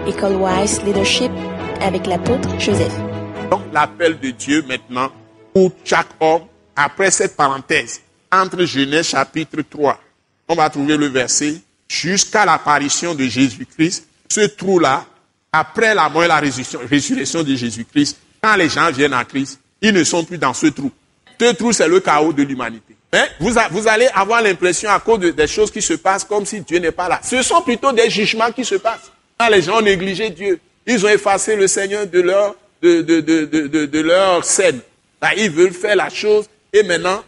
École Wise Leadership avec l'apôtre Joseph. Donc l'appel de Dieu maintenant pour chaque homme, après cette parenthèse, entre Genèse chapitre 3, on va trouver le verset, jusqu'à l'apparition de Jésus-Christ, ce trou-là, après la mort et la résurrection de Jésus-Christ, quand les gens viennent à Christ, ils ne sont plus dans ce trou. Ce trou, c'est le chaos de l'humanité. Hein? Vous allez avoir l'impression, à cause des choses qui se passent, comme si Dieu n'est pas là. Ce sont plutôt des jugements qui se passent. Quand les gens ont négligé Dieu, ils ont effacé le Seigneur de leur scène. Là, ils veulent faire la chose. Et maintenant,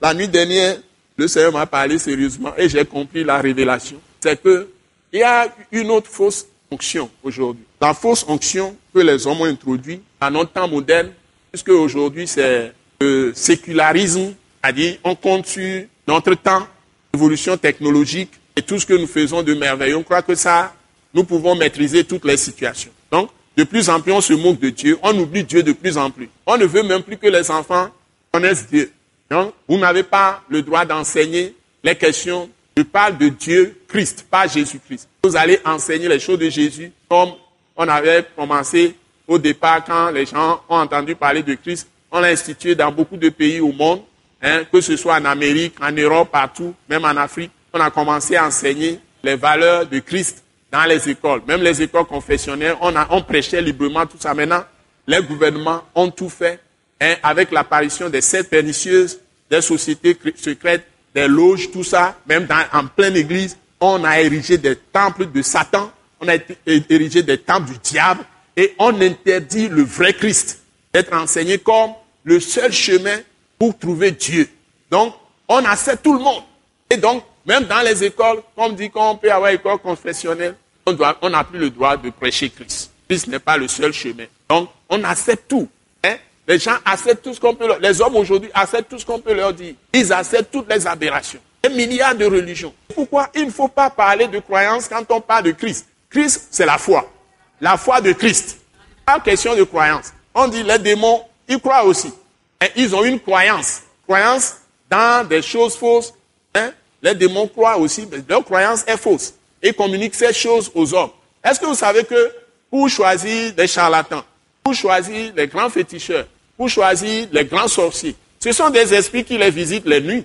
la nuit dernière, le Seigneur m'a parlé sérieusement et j'ai compris la révélation. C'est qu'il y a une autre fausse onction aujourd'hui. La fausse onction que les hommes ont introduite à notre temps moderne, puisque aujourd'hui c'est le sécularisme, c'est-à-dire on compte sur notre temps, l'évolution technologique et tout ce que nous faisons de merveilleux. On croit que ça, nous pouvons maîtriser toutes les situations. Donc, de plus en plus, on se moque de Dieu, on oublie Dieu de plus en plus. On ne veut même plus que les enfants connaissent Dieu. Donc, vous n'avez pas le droit d'enseigner les questions. Je parle de Dieu Christ, pas Jésus-Christ. Vous allez enseigner les choses de Jésus comme on avait commencé au départ quand les gens ont entendu parler de Christ. On l'a institué dans beaucoup de pays au monde, hein, que ce soit en Amérique, en Europe, partout, même en Afrique. On a commencé à enseigner les valeurs de Christ dans les écoles. Même les écoles confessionnelles, on prêchait librement tout ça. Maintenant, les gouvernements ont tout fait, hein, avec l'apparition des sectes pernicieuses, des sociétés secrètes, des loges, tout ça, même en pleine église, on a érigé des temples de Satan, on a érigé des temples du diable, et on interdit le vrai Christ d'être enseigné comme le seul chemin pour trouver Dieu. Donc, on accepte tout le monde. Et donc, même dans les écoles, comme dit qu'on peut avoir une école confessionnelle, on n'a plus le droit de prêcher Christ. Christ n'est pas le seul chemin. Donc, on accepte tout. Hein? Les gens acceptent tout ce qu'on peut leur dire. Les hommes aujourd'hui acceptent tout ce qu'on peut leur dire. Ils acceptent toutes les aberrations. Des milliards de religions. Pourquoi il ne faut pas parler de croyance quand on parle de Christ? Christ, c'est la foi. La foi de Christ. Pas question de croyance. On dit les démons, ils croient aussi. Et ils ont une croyance. Croyance dans des choses fausses. Hein? Les démons croient aussi, mais leur croyance est fausse. Ils communiquent ces choses aux hommes. Est-ce que vous savez que pour choisir des charlatans, pour choisir les grands féticheurs, pour choisir les grands sorciers, ce sont des esprits qui les visitent les nuits.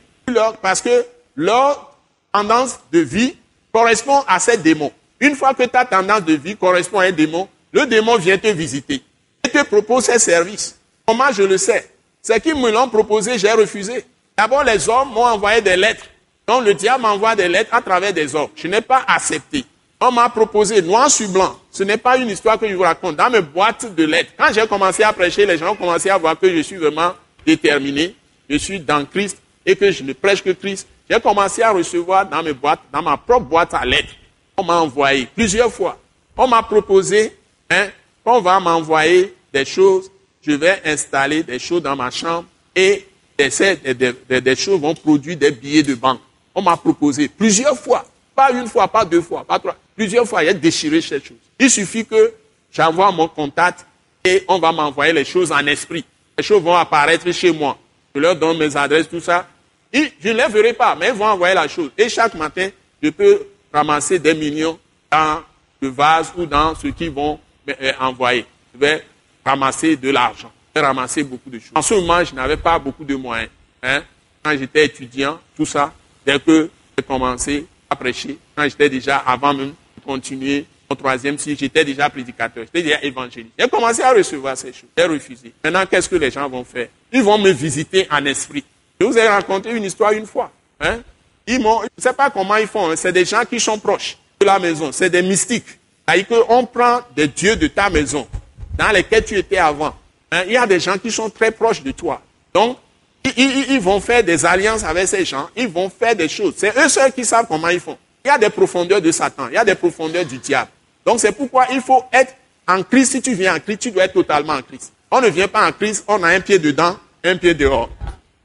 Parce que leur tendance de vie correspond à ces démons. Une fois que ta tendance de vie correspond à un démon, le démon vient te visiter et te propose ses services. Comment je le sais? C'est qu'ils me l'ont proposé, j'ai refusé. D'abord, les hommes m'ont envoyé des lettres. Donc, le diable m'envoie des lettres à travers des hommes. Je n'ai pas accepté. On m'a proposé noir sur blanc. Ce n'est pas une histoire que je vous raconte. Dans mes boîtes de lettres, quand j'ai commencé à prêcher, les gens ont commencé à voir que je suis vraiment déterminé. Je suis dans Christ et que je ne prêche que Christ. J'ai commencé à recevoir dans mes boîtes, dans ma propre boîte à lettres. On m'a envoyé plusieurs fois. On m'a proposé, on va m'envoyer des choses. Je vais installer des choses dans ma chambre et des choses vont produire des billets de banque. On m'a proposé plusieurs fois. Pas une fois, pas deux fois, pas trois. Plusieurs fois, j'ai déchiré ces choses. Il suffit que j'envoie mon contact et on va m'envoyer les choses en esprit. Les choses vont apparaître chez moi. Je leur donne mes adresses, tout ça. Et je ne les verrai pas, mais ils vont envoyer la chose. Et chaque matin, je peux ramasser des millions dans le vase ou dans ce qu'ils vont envoyer. Je vais ramasser de l'argent. Je vais ramasser beaucoup de choses. En ce moment, je n'avais pas beaucoup de moyens. Hein. Quand j'étais étudiant, tout ça, dès que j'ai commencé à prêcher, quand j'étais déjà, avant même de continuer mon troisième cycle, j'étais déjà prédicateur, j'étais déjà évangéliste. J'ai commencé à recevoir ces choses. J'ai refusé. Maintenant, qu'est-ce que les gens vont faire? Ils vont me visiter en esprit. Je vous ai raconté une histoire une fois. Hein? Je ne sais pas comment ils font. Hein? C'est des gens qui sont proches de la maison. C'est des mystiques. C'est-à-dire qu'on prend des dieux de ta maison, dans lesquels tu étais avant. Hein? Il y a des gens qui sont très proches de toi. Donc, ils vont faire des alliances avec ces gens. Ils vont faire des choses. C'est eux seuls qui savent comment ils font. Il y a des profondeurs de Satan. Il y a des profondeurs du diable. Donc, c'est pourquoi il faut être en Christ. Si tu viens en Christ, tu dois être totalement en Christ. On ne vient pas en Christ, on a un pied dedans, un pied dehors.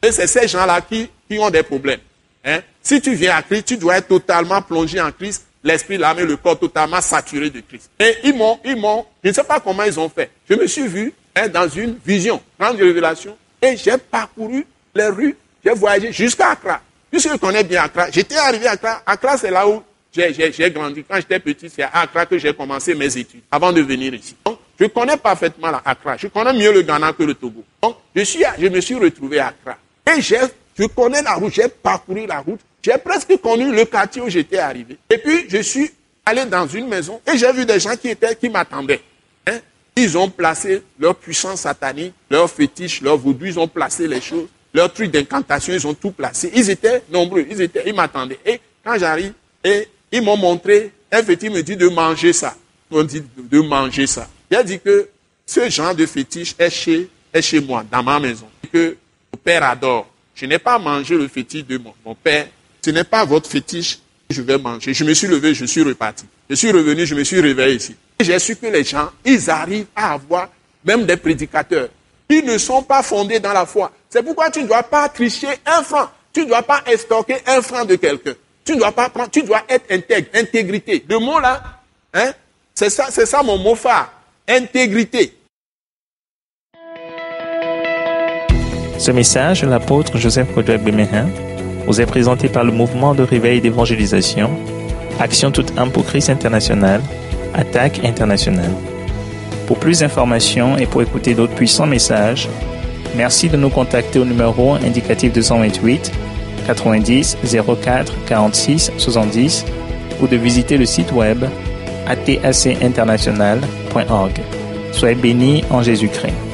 Et c'est ces gens-là qui ont des problèmes. Hein? Si tu viens à Christ, tu dois être totalement plongé en Christ, l'esprit, l'âme et le corps totalement saturés de Christ. Et ils m'ont, je ne sais pas comment ils ont fait. Je me suis vu dans une vision, grande révélation, et j'ai parcouru les rues, j'ai voyagé jusqu'à Accra. Puisque je connais bien Accra, j'étais arrivé à Accra. Accra, c'est là où j'ai grandi. Quand j'étais petit, c'est à Accra que j'ai commencé mes études, avant de venir ici. Donc, je connais parfaitement la Accra. Je connais mieux le Ghana que le Togo. Donc, je me suis retrouvé à Accra. Et je connais la route, j'ai parcouru la route. J'ai presque connu le quartier où j'étais arrivé. Et puis, je suis allé dans une maison et j'ai vu des gens qui m'attendaient. Hein? Ils ont placé leur puissance satanique, leur fétiche, leur vaudou, ils ont placé les choses, leurs trucs d'incantation, ils ont tout placé. Ils étaient nombreux, ils m'attendaient. Et quand j'arrive, et ils m'ont montré, un fétiche me dit de manger ça. Ils m'ont dit de manger ça. J'ai dit que ce genre de fétiche est chez moi, dans ma maison. Que mon père adore. Je n'ai pas mangé le fétiche de mon père. Ce n'est pas votre fétiche que je vais manger. Je me suis levé, je suis reparti. Je suis revenu, je me suis réveillé ici. Et j'ai su que les gens, ils arrivent à avoir même des prédicateurs. Ils ne sont pas fondés dans la foi. C'est pourquoi tu ne dois pas tricher un franc. Tu ne dois pas estorquer un franc de quelqu'un. Tu ne dois pas prendre, tu dois être intègre, intégrité. Le mot là, hein, c'est ça mon mot phare. Intégrité. Ce message, l'apôtre Joseph Kodouak Bemehin, vous est présenté par le mouvement de réveil d'évangélisation, Action toute âme pour Christ international, Attaque internationale. Pour plus d'informations et pour écouter d'autres puissants messages, merci de nous contacter au numéro indicatif 228 90 04 46 70 ou de visiter le site web atacinternational.org. Soyez bénis en Jésus-Christ.